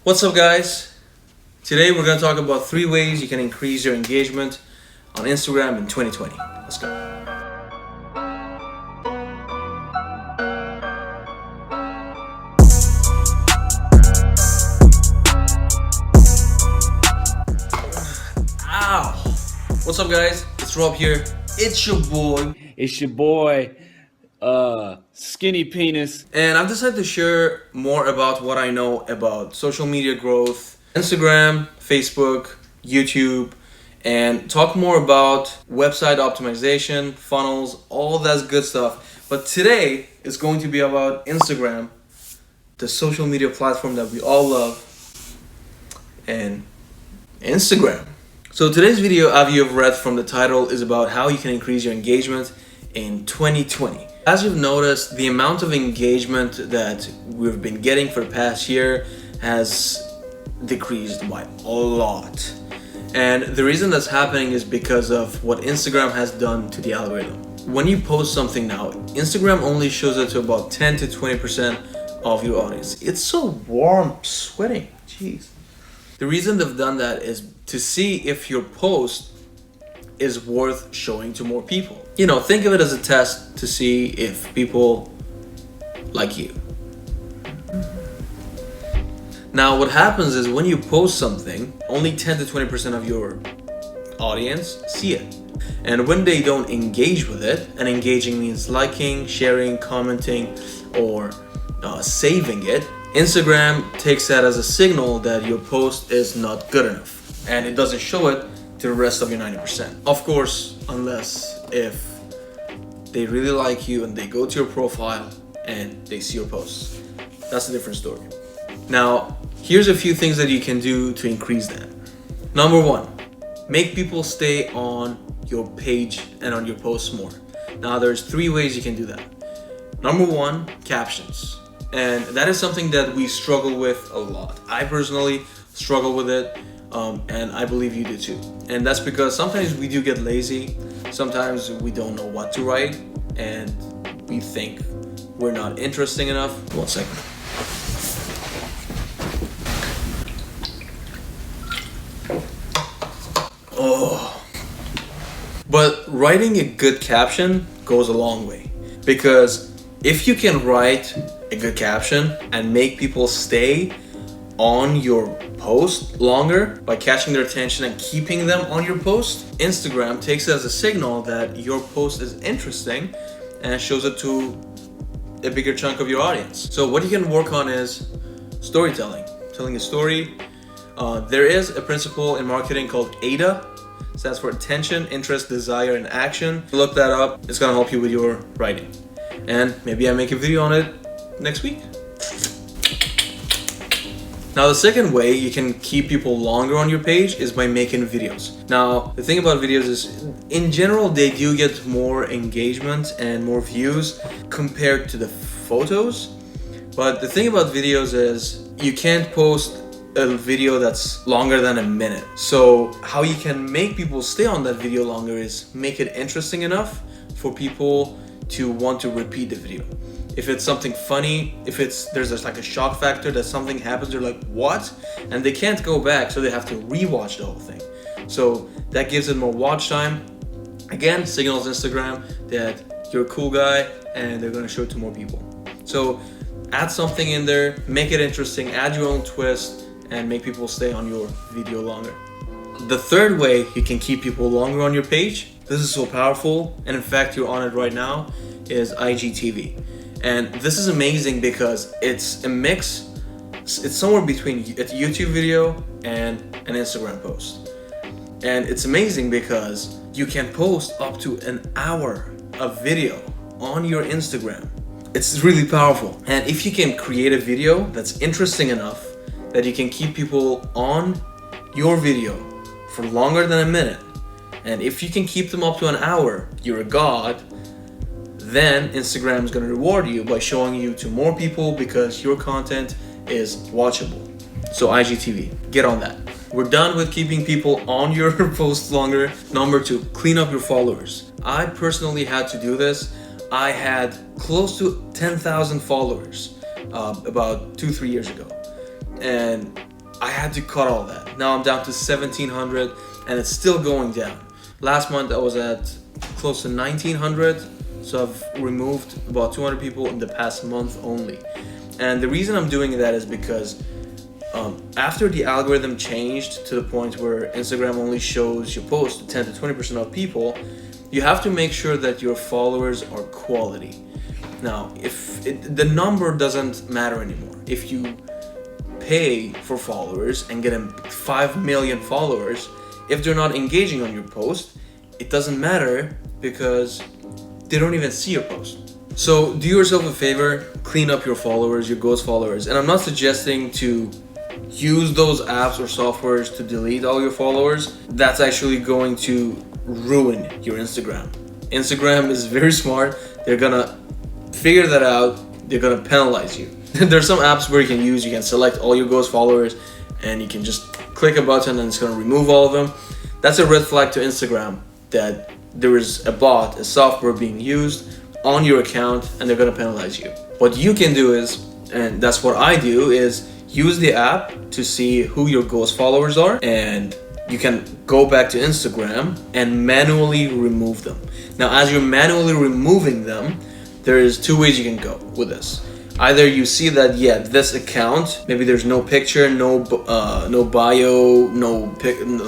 What's up, guys? Today we're going to talk about 3 ways you can increase your engagement on Instagram in 2020. Let's go. Ow! What's up, guys? It's Rob here. It's your boy. It's your boy, Skinny Penis. And I've decided to share more about what I know about social media growth, Instagram, Facebook, YouTube, and talk more about website optimization, funnels, all that good stuff. But today is going to be about Instagram, the social media platform that we all love, and Instagram. So today's video, as you have read from the title, is about how you can increase your engagement in 2020. As you've noticed, the amount of engagement that we've been getting for the past year has decreased by a lot. And the reason that's happening is because of what Instagram has done to the algorithm. When you post something now, Instagram only shows it to about 10 to 20% of your audience. It's so warm, I'm sweating, jeez. The reason they've done that is to see if your post is worth showing to more people. You know, think of it as a test to see if people like you. Now, what happens is when you post something, only 10 to 20% of your audience see it. And when they don't engage with it, and engaging means liking, sharing, commenting, or saving it, Instagram takes that as a signal that your post is not good enough, and it doesn't show it to the rest of your 90%. Of course, unless if they really like you and they go to your profile and they see your posts. That's a different story. Now, here's a few things that you can do to increase that. Number 1, make people stay on your page and on your posts more. Now, there's 3 ways you can do that. Number 1, captions. And that is something that we struggle with a lot. I personally struggle with it, and I believe you do too. And that's because sometimes we do get lazy. Sometimes we don't know what to write, and we think we're not interesting enough. 1 second. Oh. But writing a good caption goes a long way, because if you can write a good caption and make people stay on your post longer by catching their attention and keeping them on your post, Instagram takes it as a signal that your post is interesting and shows it to a bigger chunk of your audience. So what you can work on is storytelling, telling a story. There is a principle in marketing called AIDA. It stands for attention, interest, desire, and action. Look that up. It's gonna help you with your writing. And maybe I make a video on it next week. Now, the second way you can keep people longer on your page is by making videos. Now, the thing about videos is, in general, they do get more engagement and more views compared to the photos. But the thing about videos is you can't post a video that's longer than a minute. So how you can make people stay on that video longer is make it interesting enough for people to want to repeat the video. If it's something funny, if there's just like a shock factor that something happens, they're like, what? And they can't go back, so they have to rewatch the whole thing. So that gives it more watch time. Again, signals Instagram that you're a cool guy and they're gonna show it to more people. So add something in there, make it interesting, add your own twist, and make people stay on your video longer. The third way you can keep people longer on your page, this is so powerful, and in fact you're on it right now, is IGTV. And this is amazing because it's a mix, it's somewhere between a YouTube video and an Instagram post. And it's amazing because you can post up to an hour of video on your Instagram. It's really powerful. And if you can create a video that's interesting enough that you can keep people on your video for longer than a minute, and if you can keep them up to an hour, you're a god, then Instagram is going to reward you by showing you to more people because your content is watchable. So IGTV, get on that. We're done with keeping people on your posts longer. Number 2, clean up your followers. I personally had to do this. I had close to 10,000 followers about 2-3 years ago. And I had to cut all that. Now I'm down to 1,700 and it's still going down. Last month I was at close to 1,900, so I've removed about 200 people in the past month only. And the reason I'm doing that is because after the algorithm changed to the point where Instagram only shows your post to 10 to 20% of people, you have to make sure that your followers are quality. Now, the number doesn't matter anymore. If you pay for followers and get 5 million followers, if they're not engaging on your post, it doesn't matter because they don't even see your post. So do yourself a favor, clean up your followers, your ghost followers. And I'm not suggesting to use those apps or softwares to delete all your followers. That's actually going to ruin your Instagram. Instagram is very smart. They're gonna figure that out. They're gonna penalize you. There's some apps where you can select all your ghost followers and you can just click a button and it's gonna remove all of them. That's a red flag to Instagram that there is a bot, a software being used on your account and they're gonna penalize you. What you can do is, and that's what I do, is use the app to see who your ghost followers are, and you can go back to Instagram and manually remove them. Now, as you're manually removing them, there's two ways you can go with this. Either you see that, yeah, this account, maybe there's no picture, no bio,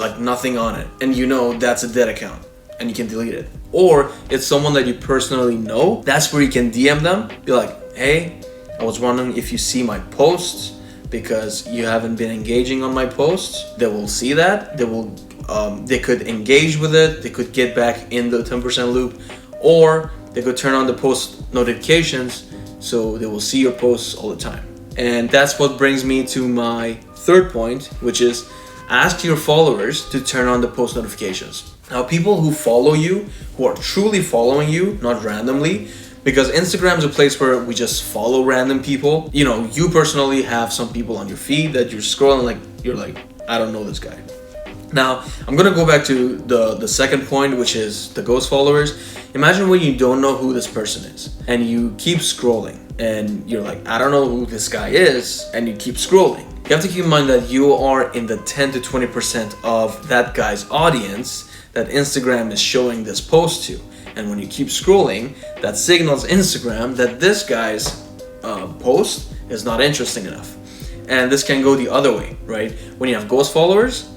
like nothing on it, and you know that's a dead account and you can delete it. Or it's someone that you personally know. That's where you can DM them, be like, hey, I was wondering if you see my posts because you haven't been engaging on my posts. They will see that. They could engage with it. They could get back in the 10% loop, or they could turn on the post notifications so they will see your posts all the time. And that's what brings me to my third point, which is ask your followers to turn on the post notifications. Now, people who follow you, who are truly following you, not randomly, because Instagram is a place where we just follow random people. You know, you personally have some people on your feed that you're scrolling you're like, I don't know this guy. Now, I'm gonna go back to the second point, which is the ghost followers. Imagine when you don't know who this person is and you keep scrolling and you're like, I don't know who this guy is, and you keep scrolling. You have to keep in mind that you are in the 10 to 20% of that guy's audience that Instagram is showing this post to. And when you keep scrolling, that signals Instagram that this guy's post is not interesting enough. And this can go the other way, right? When you have ghost followers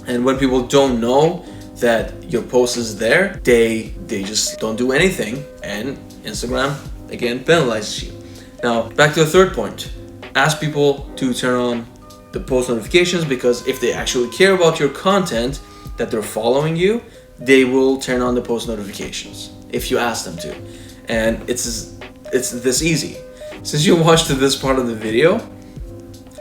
and when people don't know that your post is there, they just don't do anything, and Instagram again penalizes you. Now, back to the third point. Ask people to turn on the post notifications, because if they actually care about your content, that they're following you, they will turn on the post notifications if you ask them to. And it's this easy. Since you watched to this part of the video,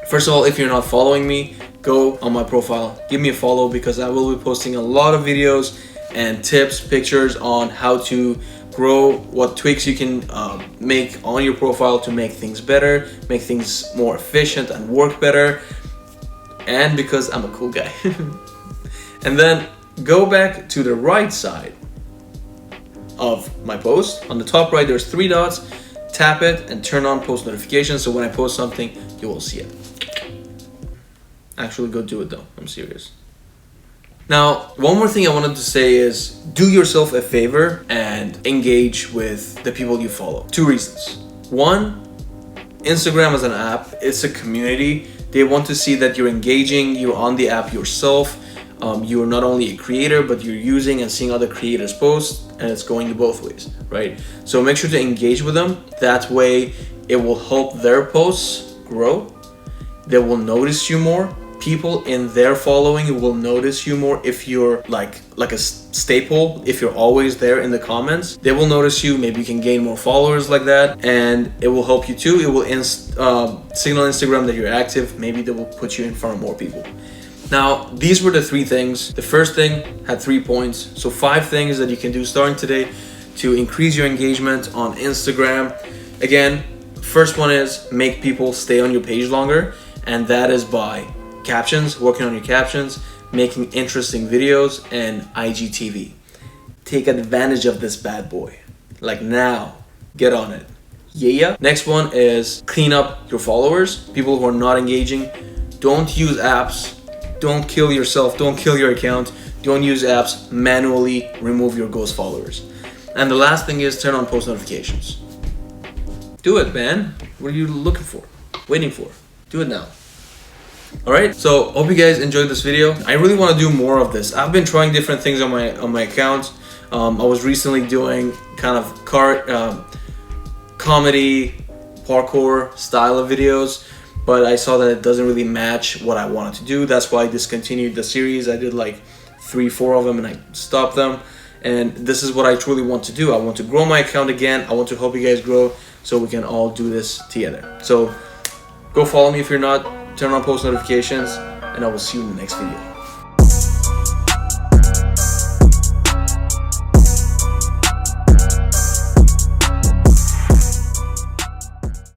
first of all, if you're not following me, go on my profile, give me a follow, because I will be posting a lot of videos and tips, pictures on how to grow, what tweaks you can make on your profile to make things better, make things more efficient and work better, and because I'm a cool guy. And then go back to the right side of my post. On the top right, there's 3 dots. Tap it and turn on post notifications, so when I post something, you will see it. Actually, go do it though. I'm serious. Now, one more thing I wanted to say is do yourself a favor and engage with the people you follow. 2 reasons. 1, Instagram is an app. It's a community. They want to see that you're engaging, you're on the app yourself. You're not only a creator, but you're using and seeing other creators' posts, and it's going both ways, right? So make sure to engage with them. That way, it will help their posts grow. They will notice you more. People in their following will notice you more if you're like a staple. If you're always there in the comments, they will notice you. Maybe you can gain more followers like that, and it will help you too. It will signal Instagram that you're active. Maybe they will put you in front of more people. Now, these were the 3 things. The first thing had 3 points. So 5 things that you can do starting today to increase your engagement on Instagram. Again, first one is make people stay on your page longer. And that is by captions, working on your captions, making interesting videos, and IGTV. Take advantage of this bad boy. Like now, get on it. Yeah. Next one is clean up your followers. People who are not engaging, Don't use apps. Don't kill yourself. Don't kill your account. Don't use apps. Manually remove your ghost followers. And the last thing is turn on post notifications. Do it, man. What are you looking for? Waiting for? Do it now. Alright, so hope you guys enjoyed this video. I really want to do more of this. I've been trying different things on my account. I was recently doing kind of comedy, parkour style of videos, but I saw that it doesn't really match what I wanted to do. That's why I discontinued the series. I did like 3-4 of them and I stopped them. And this is what I truly want to do. I want to grow my account again. I want to help you guys grow so we can all do this together. So go follow me if you're not. Turn on post notifications, and I will see you in the next video.